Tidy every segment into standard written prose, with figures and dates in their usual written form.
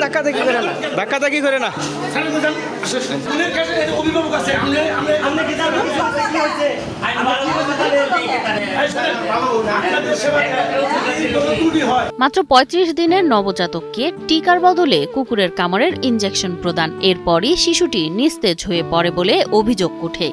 ধাক্কাধাক্কি করে না, ধাক্কাধাক্কি করে না। মাত্র ৩৫ দিনের নবজাতককে টিকার বদলে কুকুরের কামড়ের ইনজেকশন প্রদান, এরপরই শিশুটি নিস্তেজ হয়ে পড়ে বলে অভিযোগ ওঠে।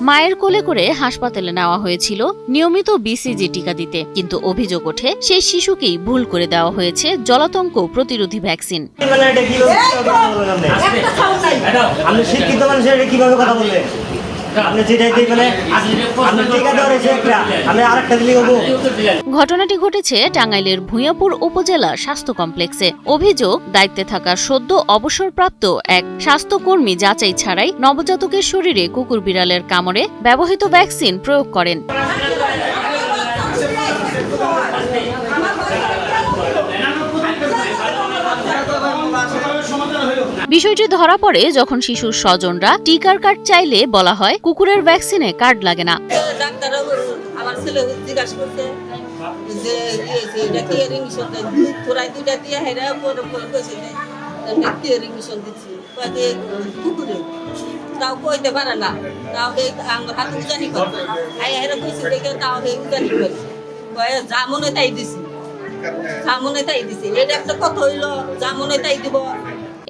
মায়ের কোলে করে হাসপাতালে নেওয়া হয়েছিল নিয়মিত বিসিজি টিকা দিতে, কিন্তু অভিযোগ ওঠে সেই শিশুকেই ভুল করে দেওয়া হয়েছে জলাতঙ্ক প্রতিরোধী ভ্যাকসিন। ঘটনাটি ঘটেছে টাঙ্গাইলের ভূঁইয়াপুর উপজেলা স্বাস্থ্য কমপ্লেক্সে। অভিযোগ, দায়িত্বে থাকা সদ্য অবসরপ্রাপ্ত এক স্বাস্থ্যকর্মী যাচাই ছাড়াই নবজাতকের শরীরে কুকুর বিড়ালের কামড়ে ব্যবহৃত ভ্যাকসিন প্রয়োগ করেন। বিষয়টি ধরা পড়ে যখন শিশুর স্বজনরা টিকার কার্ড চাইলে বলা হয় কুকুরের ভ্যাকসিনে কার্ড লাগে না।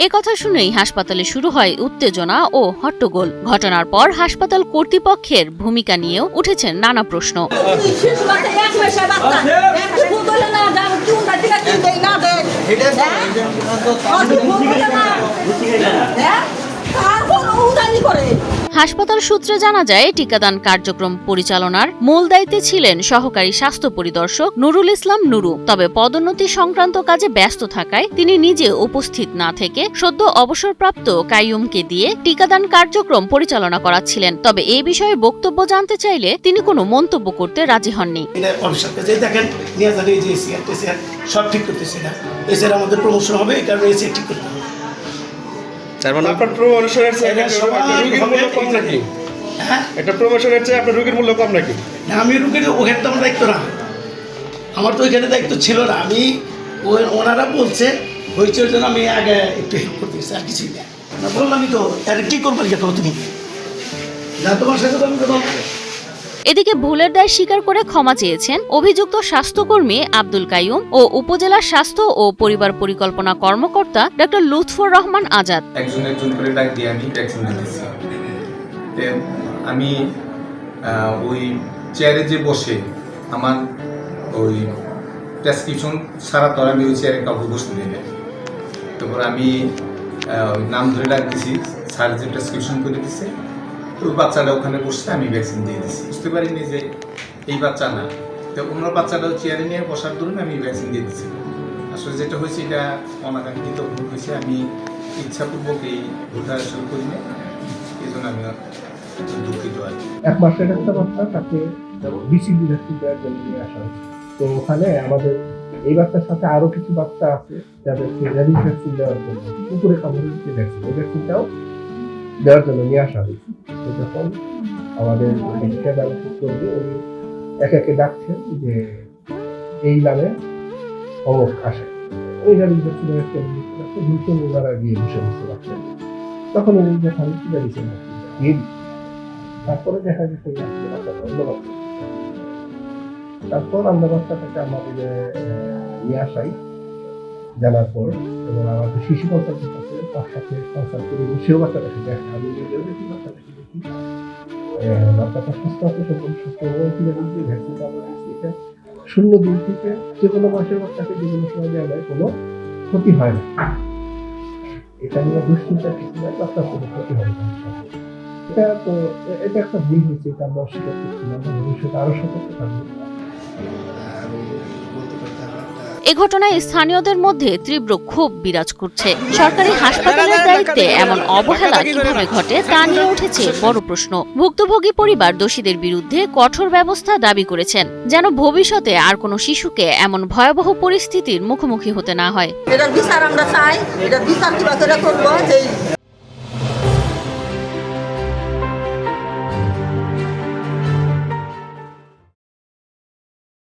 এ কথা শুনেই হাসপাতালে শুরু হয় উত্তেজনা ও হট্টগোল। ঘটনার পর হাসপাতাল কর্তৃপক্ষের ভূমিকা নিয়েও উঠেছেন নানা প্রশ্ন। হাসপাতাল সূত্রে জানা যায়, টিকাদান কার্যক্রম পরিচালনার মূল দায়িত্বে ছিলেন সহকারী স্বাস্থ্য পরিদর্শক নুরুল ইসলাম নুরু। তবে পদোন্নতি সংক্রান্ত কাজে ব্যস্ত থাকায় তিনি নিজে উপস্থিত না থেকে সদ্য অবসরপ্রাপ্ত কাইয়ুমকে দিয়ে টিকাদান কার্যক্রম পরিচালনা করাচ্ছিলেন। তবে এই বিষয়ে বক্তব্য জানতে চাইলে তিনি কোনো মন্তব্য করতে রাজি হননি। আমাদের প্রমোশন হবে, এই কারণে এসে ঠিক করতে হবে। তার মানে আপনার প্রমোশনের চেয়ে রোগীর মূল্য কম নাকি? হ্যাঁ, এটা প্রমোশনের চেয়ে আপনার রোগীর মূল্য কম নাকি? না, আমি রোগীর ওখানে তো আমার দায়িত্ব না, আমার তো ওইখানে দায়িত্ব ছিল না। আমি ওনারা বলছে হয়েছে জন্য আমি আগে একটু হেল্প করতেছি, আর কিছুই না। বললামই তো, আর কি করবো তুমি যা তোমার সাথে আমি কথা। এদিকে ভুলের দায় স্বীকার করে ক্ষমা চেয়েছেন অভিযুক্ত স্বাস্থ্যকর্মী আব্দুল কাইয়ুম ও উপজেলা স্বাস্থ্য ও পরিবার পরিকল্পনা কর্মকর্তা ডক্টর লুৎফর রহমান আজাদ। একজন করে ডাক দিয়ে আমি ভ্যাকসিন দিয়েছি। আমি ওই চেয়ারে যে বসে আমার ওই প্রেসক্রিপশন ছাড়া তো আমি ওই চেয়ারে কাউকে বসতে দিই না। তারপর আমি নাম ধরে ডাক দিছি, স্যার যে প্রেসক্রিপশন করে দিছে, ওই বাচ্চাটা ওখানে বসে আমি ভ্যাকসিন দিয়ে দিচ্ছি। বুঝতে পারিনি যে এই বাচ্চা না, তো অন্য বাচ্চাটাও চেয়ারে নিয়ে বসার দরুন আমি ভ্যাকসিন দিয়ে দিচ্ছি। আসলে যেটা হয়েছে এটা অনাকাঙ্ক্ষিত ভুল হয়েছে, আমি ইচ্ছাপূর্বক এই ভুলটা আসলে করি না, এই জন্য আমি দুঃখিত আর কি। 1 মাসের একটা বাচ্চা তাকে বিসিজি ভ্যাকসিন দেওয়ার জন্য নিয়ে আসা হয়েছে। তো ওখানে আমাদের এই বাচ্চার সাথে আরো কিছু বাচ্চা আছে যাদেরকে র্যাবিস ভ্যাকসিন দেওয়ার জন্য কুকুরের কামড়ের যে ভ্যাকসিন, ওই ভ্যাকসিনটাও দেওয়ার জন্য নিয়ে আসা হয়েছে। তো যখন আমাদের টিকাদান করবে, উনি একে একে ডাকছেন যে এই নামে অমুক আসে, ওই র্যাবিস ভ্যাকসিনের একটা ভুলতে ওনারা গিয়ে বসে বসতে পারছেন। তখন উনি যখন র্যাবিস ভ্যাকসিন দিয়ে তারপরে দেখা গেছে তারপর আমরা বাচ্চাটাকে আমাদের নিয়ে আসাই জানার পর, এবং আমাদের শিশু কনসালটেন্ট আছে, তার সাথে কনসাল্ট করে সেও বাচ্চাটাকে দেখে। আমি নিজেও দেখি বাচ্চাটাকে, দেখি বাচ্চাটা সুস্থ আছে, সম্পূর্ণ সুস্থ হয়েছিল। যে ভ্যাকসিনটা আমরা দিচ্ছি, এটা 0 দিন থেকে যে কোনো বয়সের বাচ্চাকে যে কোনো সময় দেওয়া যায়, কোনো ক্ষতি হয় না। এটা নিয়ে দুশ্চিন্তার কিছু নয়, বাচ্চার কোনো ক্ষতি হয় না। এটা একটা ভুল হয়েছে, এটা আমরা অস্বীকার করছি না। ভবিষ্যতে আরো সতর্ক থাকবো। এ ঘটনায় স্থানীয়দের মধ্যে তীব্র ক্ষোভ বিরাজ করছে। সরকারি হাসপাতালের দায়িত্বে এমন অবহেলা কিভাবে ঘটে তা নিয়ে উঠেছে বড় প্রশ্ন। ভুক্তভোগী পরিবার দোষীদের বিরুদ্ধে কঠোর ব্যবস্থা দাবি করেছেন, যেন ভবিষ্যতে আর কোনো শিশুকে এমন ভয়াবহ পরিস্থিতির মুখোমুখি হতে না হয়। এটা বিচার আমরা চাই, এটা বিচার কিভাবে করবো।